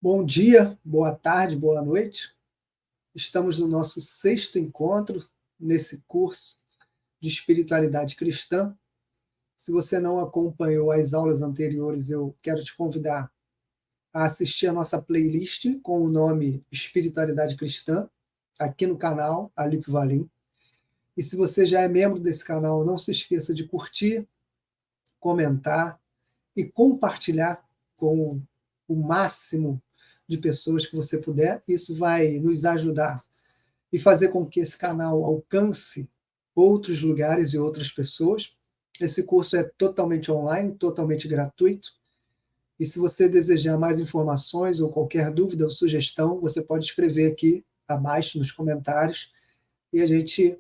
Bom dia, boa tarde, boa noite. Estamos no nosso sexto encontro nesse curso de espiritualidade cristã. Se você não acompanhou as aulas anteriores, eu quero te convidar a assistir a nossa playlist com o nome Espiritualidade Cristã, aqui no canal Alípio Valim. E se você já é membro desse canal, não se esqueça de curtir, comentar e compartilhar com o máximo de pessoas que você puder. Isso vai nos ajudar e fazer com que esse canal alcance outros lugares e outras pessoas. Esse curso é totalmente online, totalmente gratuito. E se você desejar mais informações ou qualquer dúvida ou sugestão, você pode escrever aqui abaixo nos comentários e a gente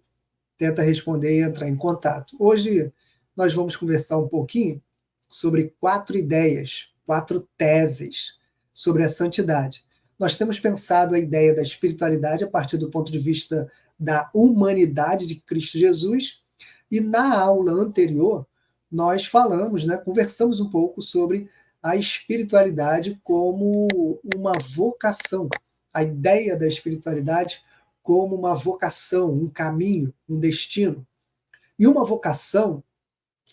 tenta responder e entrar em contato. Hoje nós vamos conversar um pouquinho sobre 4 ideias, 4 teses sobre a santidade. Nós temos pensado a ideia da espiritualidade a partir do ponto de vista da humanidade de Cristo Jesus, e na aula anterior nós falamos, conversamos um pouco sobre a espiritualidade como uma vocação, a ideia da espiritualidade como uma vocação, um caminho, um destino. E uma vocação,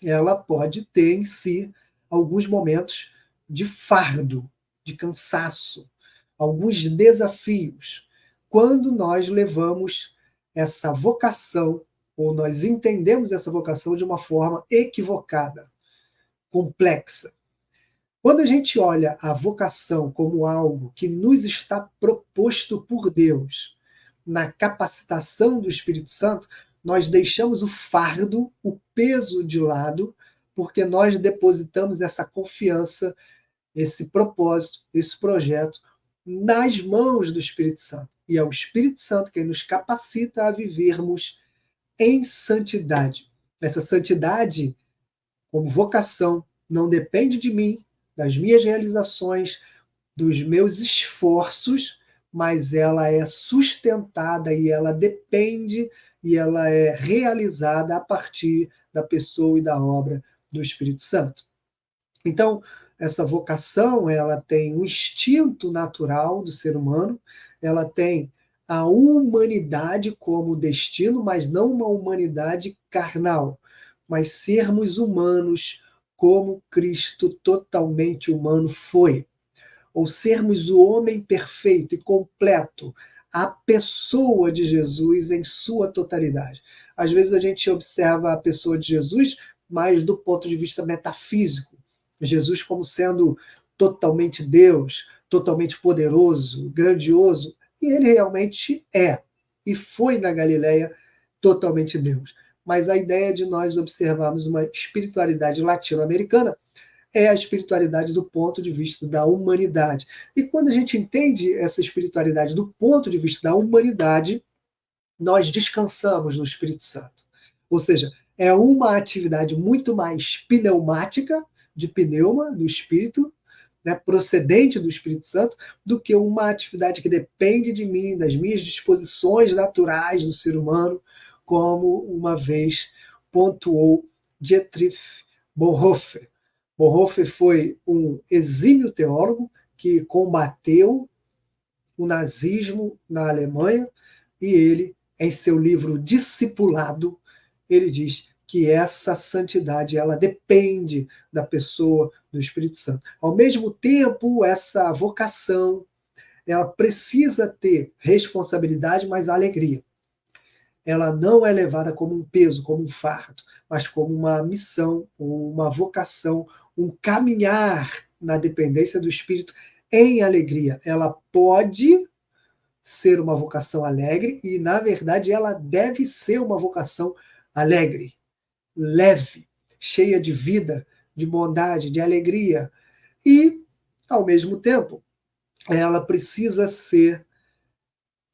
ela pode ter em si alguns momentos de fardo, de cansaço, alguns desafios. Quando nós levamos essa vocação, ou nós entendemos essa vocação de uma forma equivocada, complexa. Quando a gente olha a vocação como algo que nos está proposto por Deus, na capacitação do Espírito Santo, nós deixamos o fardo, o peso de lado, porque nós depositamos essa confiança, esse propósito, esse projeto nas mãos do Espírito Santo. E é o Espírito Santo quem nos capacita a vivermos em santidade. Essa santidade, como vocação, não depende de mim, das minhas realizações, dos meus esforços, mas ela é sustentada e ela depende e ela é realizada a partir da pessoa e da obra do Espírito Santo. Então, essa vocação, ela tem um instinto natural do ser humano, ela tem a humanidade como destino, mas não uma humanidade carnal, mas sermos humanos como Cristo totalmente humano foi, ou sermos o homem perfeito e completo, a pessoa de Jesus em sua totalidade. Às vezes a gente observa a pessoa de Jesus, mas do ponto de vista metafísico. Jesus como sendo totalmente Deus, totalmente poderoso, grandioso, e ele realmente é, e foi na Galileia totalmente Deus. Mas a ideia de nós observarmos uma espiritualidade latino-americana é a espiritualidade do ponto de vista da humanidade. E quando a gente entende essa espiritualidade do ponto de vista da humanidade, nós descansamos no Espírito Santo. Ou seja, é uma atividade muito mais pneumática, de pneuma, do Espírito, procedente do Espírito Santo, do que uma atividade que depende de mim, das minhas disposições naturais do ser humano, como uma vez pontuou Dietrich Bonhoeffer. Bonhoeffer foi um exímio teólogo que combateu o nazismo na Alemanha, e ele, em seu livro Discipulado, ele diz que essa santidade ela depende da pessoa do Espírito Santo. Ao mesmo tempo, essa vocação ela precisa ter responsabilidade, mas alegria. Ela não é levada como um peso, como um fardo, mas como uma missão, uma vocação, um caminhar na dependência do Espírito em alegria. Ela pode ser uma vocação alegre e, na verdade, ela deve ser uma vocação alegre, leve, cheia de vida, de bondade, de alegria. E, ao mesmo tempo, ela precisa ser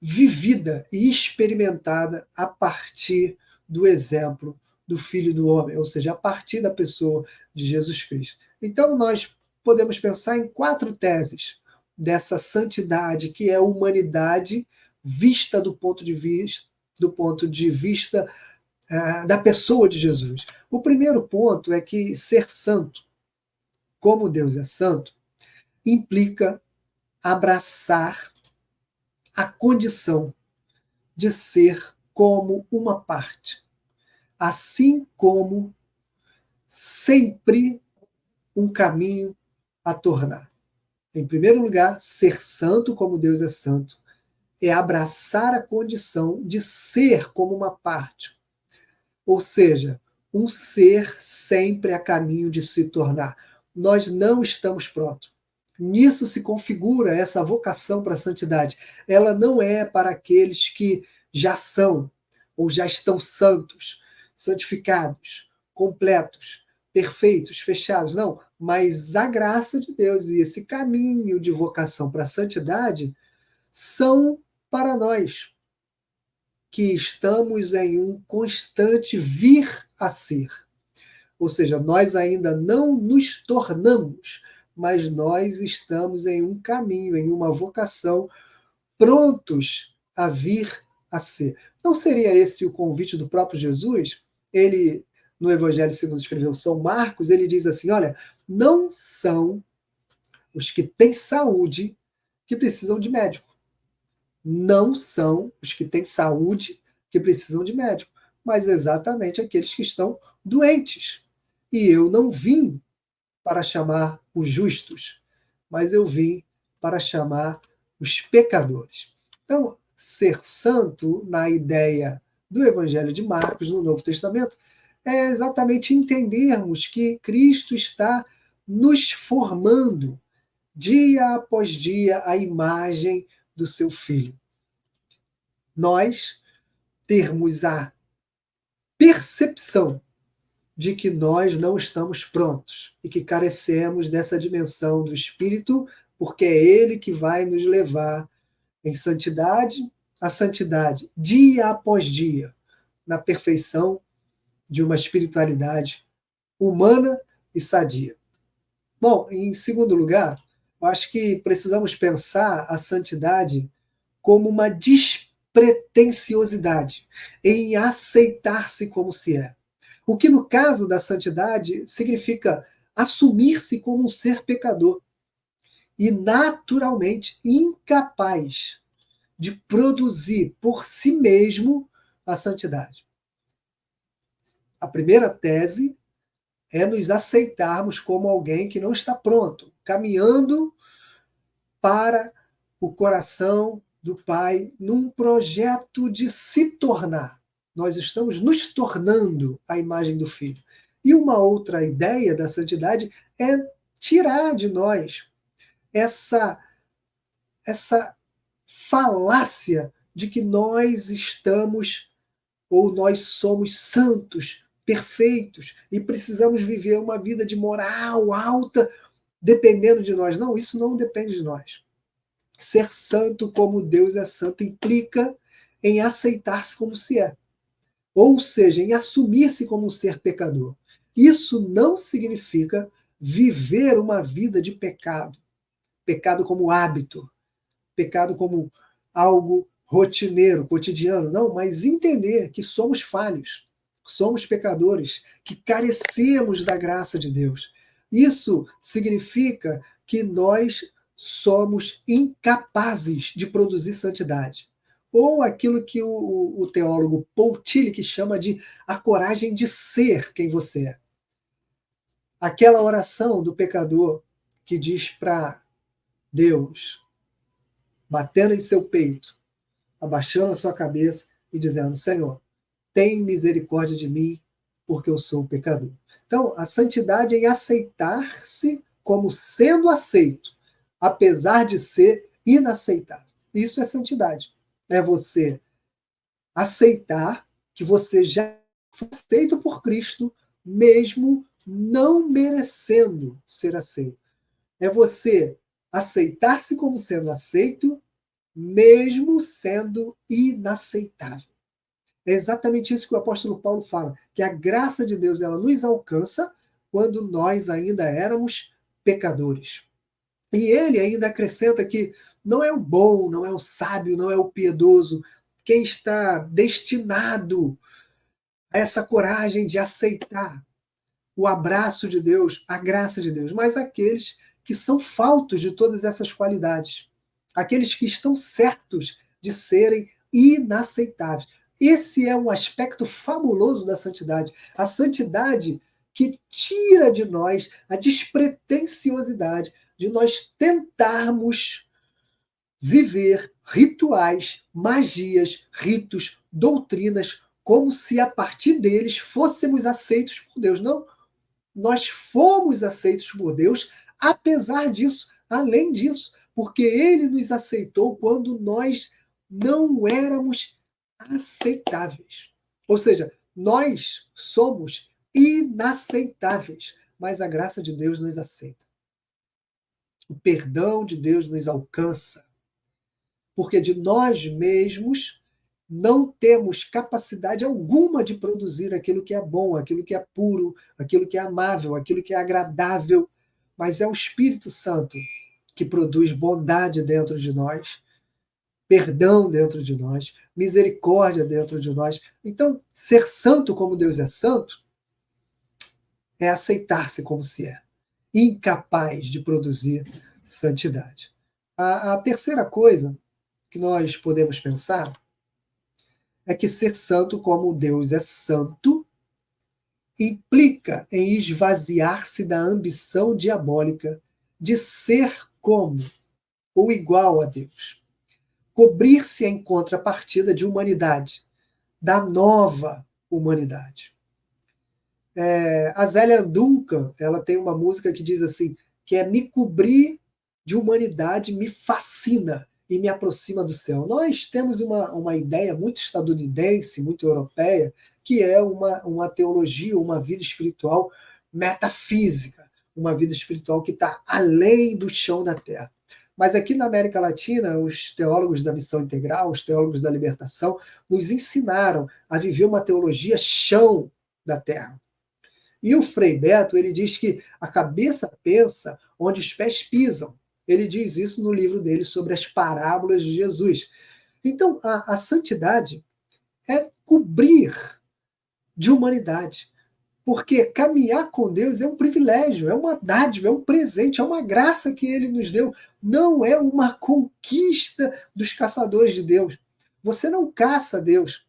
vivida e experimentada a partir do exemplo do Filho do Homem, ou seja, a partir da pessoa de Jesus Cristo. Então, nós podemos pensar em 4 teses dessa santidade, que é a humanidade vista do ponto de vista da pessoa de Jesus. O primeiro ponto é que ser santo, como Deus é santo, implica abraçar a condição de ser como uma parte, assim como sempre um caminho a tornar. Em primeiro lugar, ser santo como Deus é santo é abraçar a condição de ser como uma parte, ou seja, um ser sempre a caminho de se tornar. Nós não estamos prontos. Nisso se configura essa vocação para a santidade. Ela não é para aqueles que já são ou já estão santos, santificados, completos, perfeitos, fechados. Não, mas a graça de Deus e esse caminho de vocação para a santidade são para nós que estamos em um constante vir a ser. Ou seja, nós ainda não nos tornamos, mas nós estamos em um caminho, em uma vocação, prontos a vir a ser. Não seria esse o convite do próprio Jesus? Ele, no Evangelho segundo escreveu São Marcos, ele diz assim, olha, não são os que têm saúde que precisam de médico. Não são os que têm saúde que precisam de médico, mas exatamente aqueles que estão doentes. E eu não vim para chamar os justos, mas eu vim para chamar os pecadores. Então, ser santo, na ideia do Evangelho de Marcos, no Novo Testamento, é exatamente entendermos que Cristo está nos formando dia após dia a imagem do seu Filho. Nós termos a percepção de que nós não estamos prontos e que carecemos dessa dimensão do Espírito, porque é Ele que vai nos levar em santidade a santidade, dia após dia, na perfeição de uma espiritualidade humana e sadia. Bom, em segundo lugar, eu acho que precisamos pensar a santidade como uma despretensiosidade, em aceitar-se como se é. O que, no caso da santidade, significa assumir-se como um ser pecador e naturalmente incapaz de produzir por si mesmo a santidade. A primeira tese é nos aceitarmos como alguém que não está pronto, caminhando para o coração do Pai num projeto de se tornar. Nós estamos nos tornando a imagem do Filho. E uma outra ideia da santidade é tirar de nós essa falácia de que nós estamos ou nós somos santos, perfeitos e precisamos viver uma vida de moral alta dependendo de nós. Não, isso não depende de nós. Ser santo como Deus é santo implica em aceitar-se como se é. Ou seja, em assumir-se como um ser pecador. Isso não significa viver uma vida de pecado. Pecado como hábito. Pecado como algo rotineiro, cotidiano. Não, mas entender que somos falhos. Somos pecadores, que carecemos da graça de Deus. Isso significa que nós somos incapazes de produzir santidade. Ou aquilo que o teólogo Paul Tillich chama de a coragem de ser quem você é. Aquela oração do pecador que diz para Deus, batendo em seu peito, abaixando a sua cabeça e dizendo, Senhor, tem misericórdia de mim, porque eu sou pecador. Então, a santidade é em aceitar-se como sendo aceito, apesar de ser inaceitável. Isso é santidade. É você aceitar que você já foi aceito por Cristo, mesmo não merecendo ser aceito. É você aceitar-se como sendo aceito, mesmo sendo inaceitável. É exatamente isso que o apóstolo Paulo fala, que a graça de Deus ela nos alcança quando nós ainda éramos pecadores. E ele ainda acrescenta que não é o bom, não é o sábio, não é o piedoso, quem está destinado a essa coragem de aceitar o abraço de Deus, a graça de Deus, mas aqueles que são faltos de todas essas qualidades. aqueles que estão certos de serem inaceitáveis. Esse é um aspecto fabuloso da santidade. A santidade que tira de nós a despretensiosidade de nós tentarmos viver rituais, magias, ritos, doutrinas, como se a partir deles fôssemos aceitos por Deus. Não, nós fomos aceitos por Deus, apesar disso, além disso, porque Ele nos aceitou quando nós não éramos aceitáveis. Ou seja, nós somos inaceitáveis, mas a graça de Deus nos aceita. O perdão de Deus nos alcança, porque de nós mesmos não temos capacidade alguma de produzir aquilo que é bom, aquilo que é puro, aquilo que é amável, aquilo que é agradável, mas é o Espírito Santo que produz bondade dentro de nós, perdão dentro de nós, misericórdia dentro de nós. Então, ser santo como Deus é santo é aceitar-se como se é, incapaz de produzir santidade. A terceira coisa que nós podemos pensar é que ser santo como Deus é santo implica em esvaziar-se da ambição diabólica de ser como ou igual a Deus. Cobrir-se em contrapartida de humanidade, da nova humanidade. A Zélia Duncan, ela tem uma música que diz assim, que é me cobrir de humanidade me fascina e me aproxima do céu. Nós temos uma ideia muito estadunidense, muito europeia, que é uma teologia, uma vida espiritual metafísica, uma vida espiritual que está além do chão da terra. Mas aqui na América Latina, os teólogos da missão integral, os teólogos da libertação, nos ensinaram a viver uma teologia chão da terra. E o Frei Beto, ele diz que a cabeça pensa onde os pés pisam. Ele diz isso no livro dele sobre as parábolas de Jesus. Então, a santidade é cobrir de humanidade. Porque caminhar com Deus é um privilégio, é uma dádiva, é um presente, é uma graça que Ele nos deu. Não é uma conquista dos caçadores de Deus. Você não caça Deus.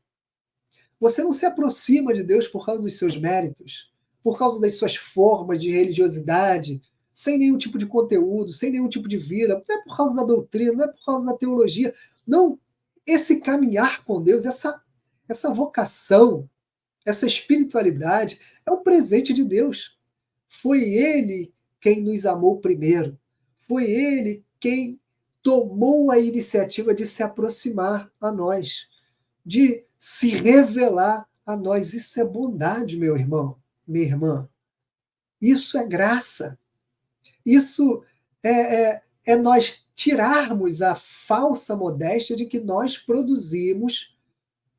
Você não se aproxima de Deus por causa dos seus méritos, por causa das suas formas de religiosidade, sem nenhum tipo de conteúdo, sem nenhum tipo de vida. Não é por causa da doutrina, não é por causa da teologia. Não. Esse caminhar com Deus, essa vocação, essa espiritualidade é um presente de Deus. Foi Ele quem nos amou primeiro. Foi Ele quem tomou a iniciativa de se aproximar a nós, de se revelar a nós. Isso é bondade, meu irmão, minha irmã. Isso é graça. Isso é nós tirarmos a falsa modéstia de que nós produzimos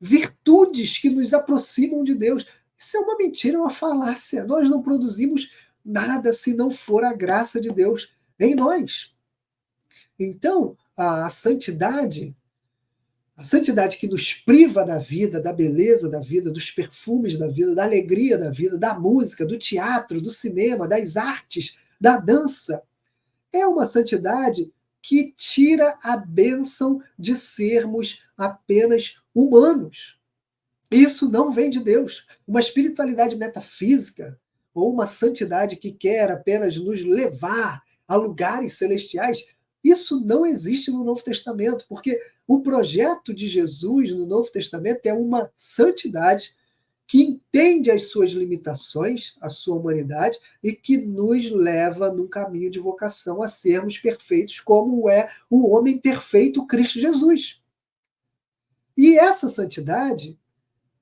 virtudes que nos aproximam de Deus. Isso é uma mentira, uma falácia. Nós não produzimos nada se não for a graça de Deus em nós. Então, a santidade que nos priva da vida, da beleza da vida, dos perfumes da vida, da alegria da vida, da música, do teatro, do cinema, das artes, da dança, é uma santidade que tira a bênção de sermos apenas humanos. Isso não vem de Deus. Uma espiritualidade metafísica ou uma santidade que quer apenas nos levar a lugares celestiais, isso não existe no Novo Testamento, porque o projeto de Jesus no Novo Testamento é uma santidade que entende as suas limitações, a sua humanidade, e que nos leva num caminho de vocação a sermos perfeitos, como é o homem perfeito Cristo Jesus. E essa santidade,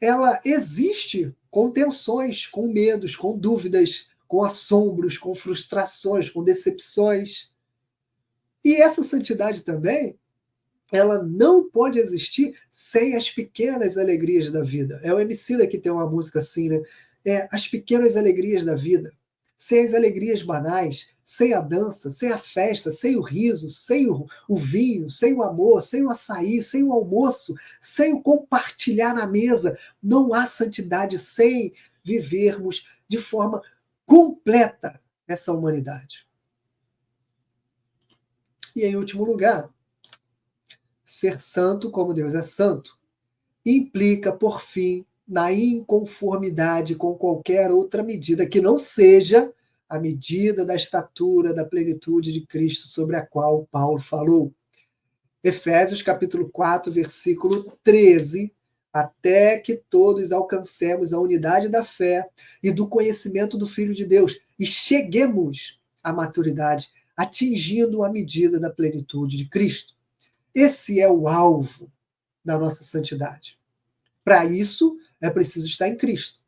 ela existe com tensões, com medos, com dúvidas, com assombros, com frustrações, com decepções. E essa santidade também, ela não pode existir sem as pequenas alegrias da vida. É o Emicida que tem uma música assim, né? As pequenas alegrias da vida. Sem as alegrias banais, sem a dança, sem a festa, sem o riso, sem o vinho, sem o amor, sem o açaí, sem o almoço, sem o compartilhar na mesa. Não há santidade sem vivermos de forma completa essa humanidade. E em último lugar, Ser santo como Deus é santo implica, por fim, na inconformidade com qualquer outra medida que não seja a medida da estatura da plenitude de Cristo sobre a qual Paulo falou. Efésios capítulo 4, versículo 13, até que todos alcancemos a unidade da fé e do conhecimento do Filho de Deus e cheguemos à maturidade, atingindo a medida da plenitude de Cristo. Esse é o alvo da nossa santidade. Para isso, é preciso estar em Cristo.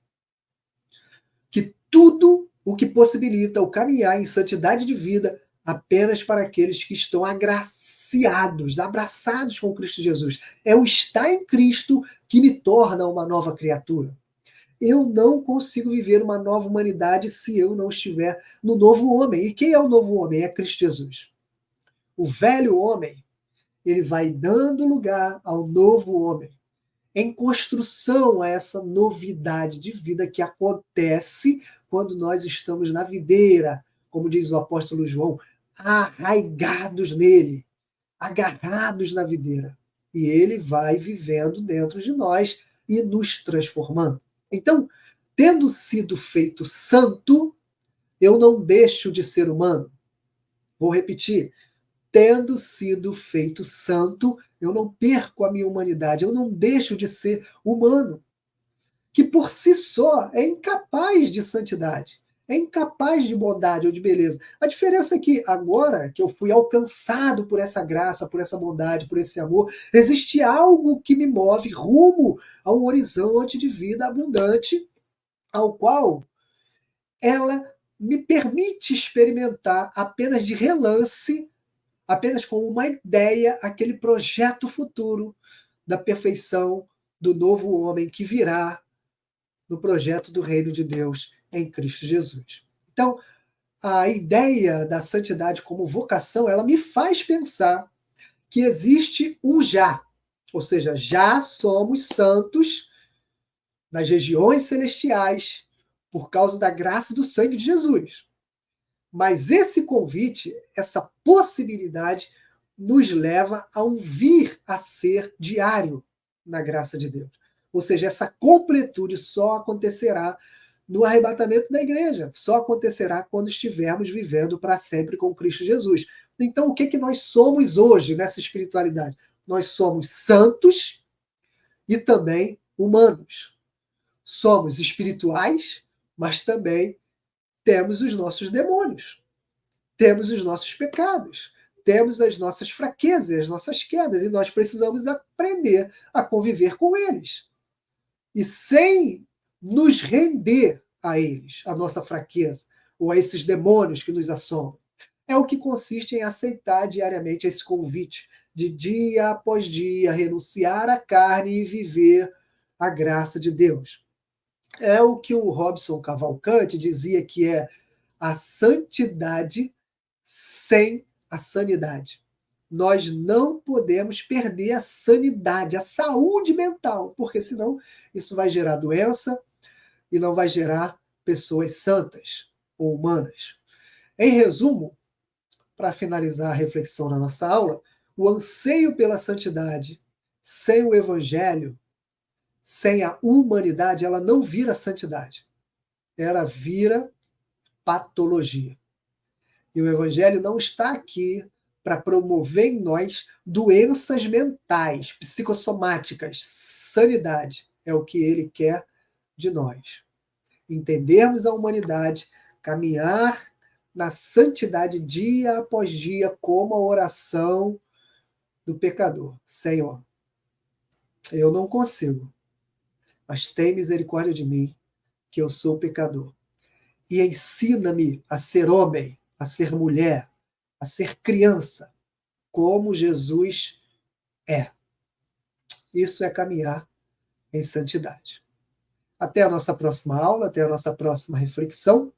Que tudo o que possibilita o caminhar em santidade de vida apenas para aqueles que estão agraciados, abraçados com Cristo Jesus. É o estar em Cristo que me torna uma nova criatura. Eu não consigo viver uma nova humanidade se eu não estiver no novo homem. E quem é o novo homem? É Cristo Jesus. O velho homem, ele vai dando lugar ao novo homem, em construção a essa novidade de vida que acontece quando nós estamos na videira, como diz o apóstolo João, arraigados nele, agarrados na videira. E ele vai vivendo dentro de nós e nos transformando. Então, tendo sido feito santo, eu não deixo de ser humano. Vou repetir. Tendo sido feito santo, eu não perco a minha humanidade, eu não deixo de ser humano, que por si só é incapaz de santidade, é incapaz de bondade ou de beleza. A diferença é que agora que eu fui alcançado por essa graça, por essa bondade, por esse amor, existe algo que me move rumo a um horizonte de vida abundante, ao qual ela me permite experimentar apenas de relance, apenas com uma ideia, aquele projeto futuro da perfeição do novo homem que virá no projeto do reino de Deus em Cristo Jesus. Então, a ideia da santidade como vocação, ela me faz pensar que existe um já, ou seja, já somos santos nas regiões celestiais por causa da graça e do sangue de Jesus. Mas esse convite, essa possibilidade, nos leva a um vir a ser diário na graça de Deus. Ou seja, essa completude só acontecerá no arrebatamento da igreja, só acontecerá quando estivermos vivendo para sempre com Cristo Jesus. Então, o que nós somos hoje nessa espiritualidade? Nós somos santos e também humanos. Somos espirituais, mas também temos os nossos demônios, temos os nossos pecados, temos as nossas fraquezas, as nossas quedas, e nós precisamos aprender a conviver com eles. E sem nos render a eles, a nossa fraqueza, ou a esses demônios que nos assombram. É o que consiste em aceitar diariamente esse convite de dia após dia renunciar à carne e viver a graça de Deus. É o que o Robson Cavalcante dizia que é a santidade sem a sanidade. Nós não podemos perder a sanidade, a saúde mental, porque senão isso vai gerar doença e não vai gerar pessoas santas ou humanas. Em resumo, para finalizar a reflexão na nossa aula, o anseio pela santidade sem o evangelho, sem a humanidade, ela não vira santidade. Ela vira patologia. E o evangelho não está aqui para promover em nós doenças mentais, psicossomáticas. Sanidade é o que ele quer de nós. Entendermos a humanidade, caminhar na santidade dia após dia, como a oração do pecador. Senhor, eu não consigo, mas tem misericórdia de mim, que eu sou pecador. E ensina-me a ser homem, a ser mulher, a ser criança, como Jesus é. Isso é caminhar em santidade. Até a nossa próxima aula, até a nossa próxima reflexão.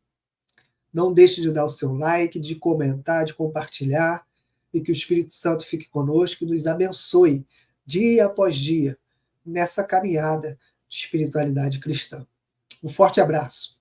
Não deixe de dar o seu like, de comentar, de compartilhar, e que o Espírito Santo fique conosco e nos abençoe dia após dia nessa caminhada de espiritualidade cristã. Um forte abraço.